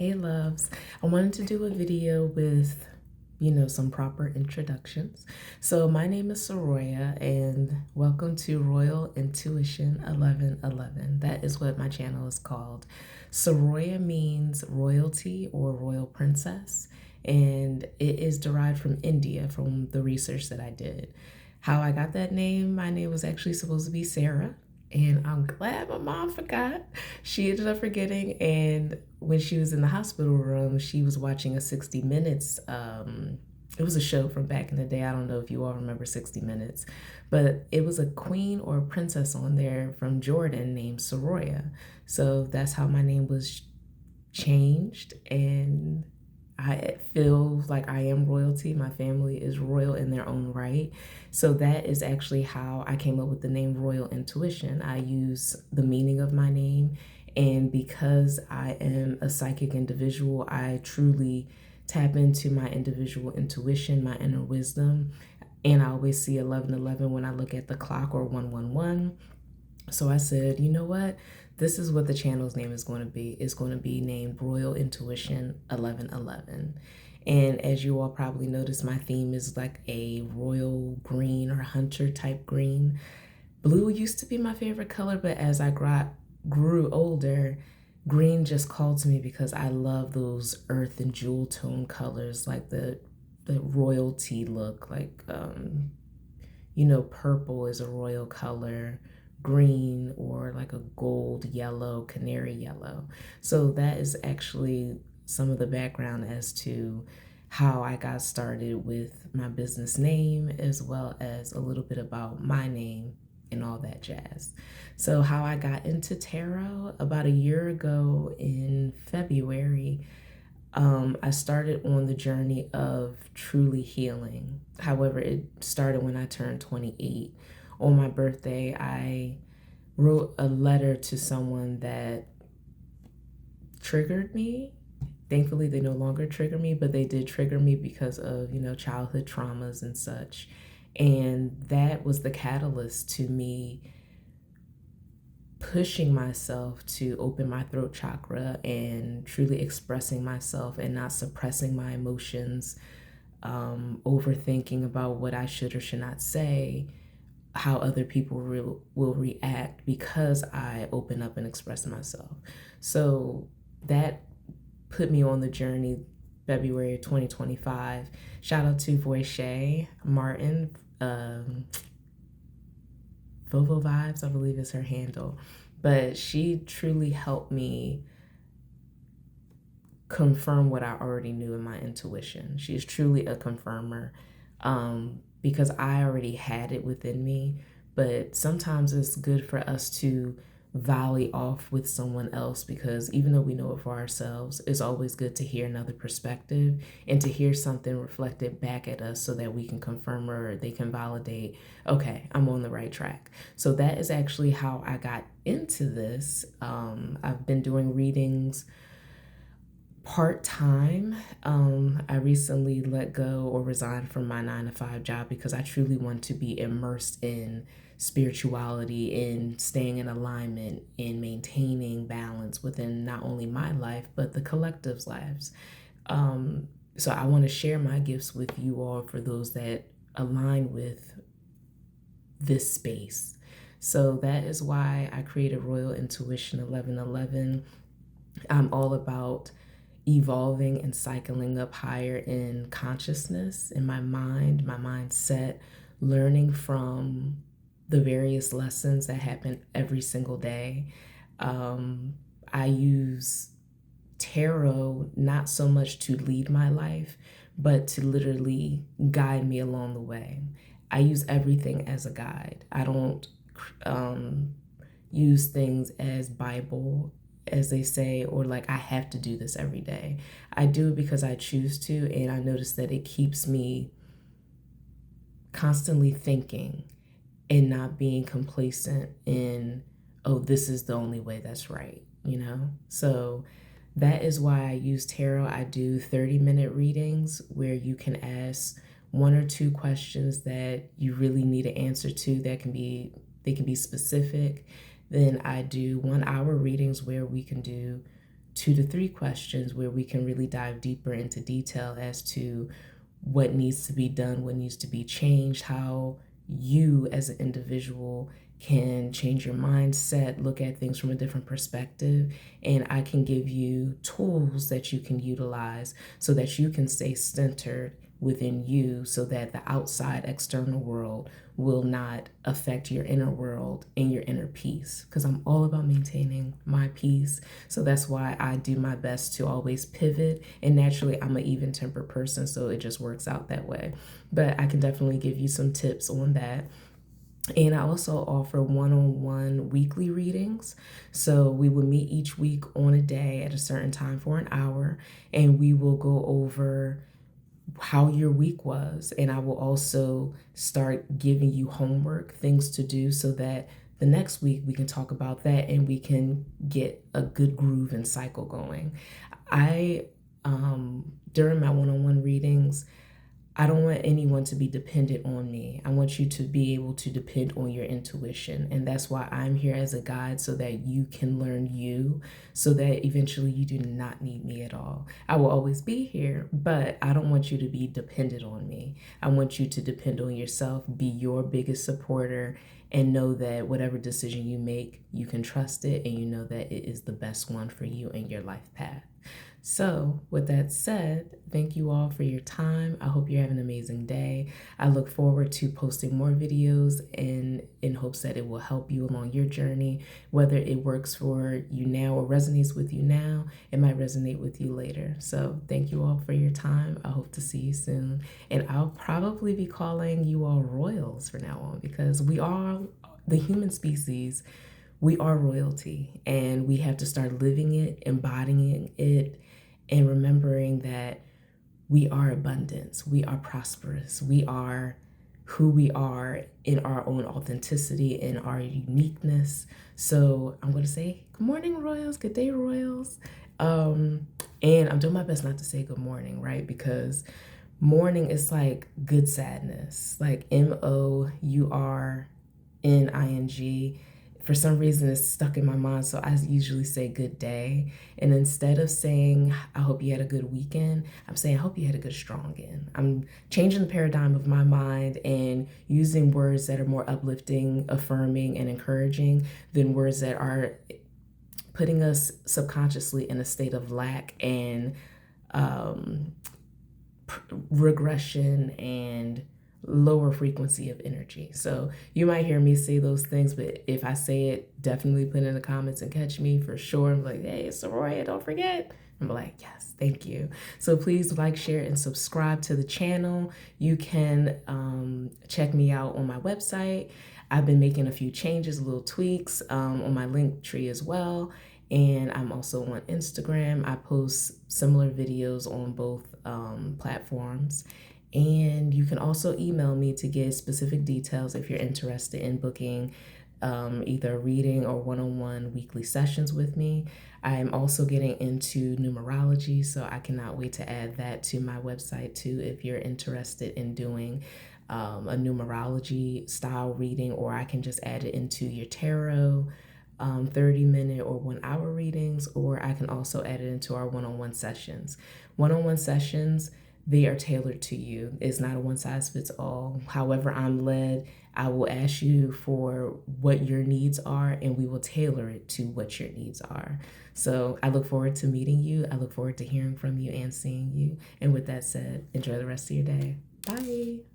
Hey loves, I wanted to do a video with, some proper introductions. So my name is Soroya and welcome to Royal Intuition 1111. That is what my channel is called. Soroya means royalty or royal princess, and it is derived from India from the research that I did. How I got that name, my name was actually supposed to be Sarah, and I'm glad my mom forgot. She ended up forgetting, and when she was in the hospital room, she was watching a 60 Minutes. It was a show from back in the day. I don't know if you all remember 60 Minutes, but it was a queen or a princess on there from Jordan named Soroya. So that's how my name was changed, and I feel like I am royalty. My family is royal in their own right. So that is actually how I came up with the name Royal Intuition. I use the meaning of my name, and because I am a psychic individual, I truly tap into my individual intuition, my inner wisdom. And I always see 1111 when I look at the clock, or 111. So I said, you know what? This is what the channel's name is going to be. It's going to be named Royal Intuition 1111. And as you all probably noticed, my theme is like a royal green or hunter type green. Blue used to be my favorite color, but as I grew older, green just called to me because I love those earth and jewel tone colors, like the royalty look. Like purple is a royal color, green or like a gold yellow, canary yellow. So that is actually some of the background as to how I got started with my business name, as well as a little bit about my name and all that jazz. So how I got into tarot, about a year ago in February, I started on the journey of truly healing. However, it started when I turned 28. On my birthday, I wrote a letter to someone that triggered me. Thankfully, they no longer trigger me, but they did trigger me because of, childhood traumas and such. And that was the catalyst to me pushing myself to open my throat chakra and truly expressing myself and not suppressing my emotions, overthinking about what I should or should not say, how other people will react because I open up and express myself. So that put me on the journey, February 2025. Shout out to Voice Martin, Vovo Vibes, I believe is her handle. But she truly helped me confirm what I already knew in my intuition. She's truly a confirmer, because I already had it within me. But sometimes it's good for us to volley off with someone else, because even though we know it for ourselves, it's always good to hear another perspective and to hear something reflected back at us so that we can confirm or they can validate, okay, I'm on the right track. So that is actually how I got into this. I've been doing readings part-time. I recently let go or resigned from my 9-to-5 job because I truly want to be immersed in spirituality, in staying in alignment, in maintaining balance within not only my life, but the collective's lives. So I want to share my gifts with you all for those that align with this space. So that is why I created Royal Intuition 1111. I'm all about evolving and cycling up higher in consciousness, in my mind, my mindset, learning from the various lessons that happen every single day. I use tarot not so much to lead my life, but to literally guide me along the way. I use everything as a guide. I don't use things as Bible, as they say, or like I have to do this every day. I do it because I choose to, and I notice that it keeps me constantly thinking and not being complacent in, oh, this is the only way that's right, So that is why I use tarot. I do 30-minute readings where you can ask one or two questions that you really need an answer to, they can be specific. Then I do 1 hour readings where we can do 2 to 3 questions where we can really dive deeper into detail as to what needs to be done, what needs to be changed, how you as an individual can change your mindset, look at things from a different perspective, and I can give you tools that you can utilize so that you can stay centered within you, so that the outside external world will not affect your inner world and your inner peace, because I'm all about maintaining my peace. So that's why I do my best to always pivot, and naturally I'm an even-tempered person, so it just works out that way. But I can definitely give you some tips on that. And I also offer one-on-one weekly readings. So we will meet each week on a day at a certain time for an hour, and we will go over how your week was. And I will also start giving you homework, things to do, so that the next week we can talk about that and we can get a good groove and cycle going. During my one-on-one readings, I don't want anyone to be dependent on me. I want you to be able to depend on your intuition. And that's why I'm here as a guide, so that you can learn you, so that eventually you do not need me at all. I will always be here, but I don't want you to be dependent on me. I want you to depend on yourself, be your biggest supporter, and know that whatever decision you make, you can trust it, and you know that it is the best one for you and your life path. So, with that said, thank you all for your time. I hope you're having an amazing day. I look forward to posting more videos in hopes that it will help you along your journey. Whether it works for you now or resonates with you now, it might resonate with you later. So, thank you all for your time. I hope to see you soon. And I'll probably be calling you all royals from now on, because we are the human species. We are royalty, and we have to start living it, embodying it, and remembering that we are abundance, we are prosperous, we are who we are in our own authenticity and our uniqueness. So I'm going to say good morning, royals, good day, royals. And I'm doing my best not to say good morning, right? Because morning is like good sadness, like MOURNING. For some reason, it's stuck in my mind, so I usually say good day. And instead of saying, I hope you had a good weekend, I'm saying, I hope you had a good strong end. I'm changing the paradigm of my mind and using words that are more uplifting, affirming, and encouraging than words that are putting us subconsciously in a state of lack and regression and lower frequency of energy. So you might hear me say those things, but if I say it, definitely put in the comments and catch me for sure. I'm like, hey, Soraya, don't forget. I'm like, yes, thank you. So please like, share, and subscribe to the channel. You can check me out on my website. I've been making a few changes, little tweaks on my link tree as well. And I'm also on Instagram. I post similar videos on both platforms. And you can also email me to get specific details if you're interested in booking either a reading or one-on-one weekly sessions with me. I'm also getting into numerology, so I cannot wait to add that to my website too if you're interested in doing a numerology style reading, or I can just add it into your tarot 30-minute or 1-hour readings, or I can also add it into our one-on-one sessions. One-on-one sessions, they are tailored to you. It's not a one-size-fits-all. However I'm led, I will ask you for what your needs are, and we will tailor it to what your needs are. So I look forward to meeting you. I look forward to hearing from you and seeing you. And with that said, enjoy the rest of your day. Bye.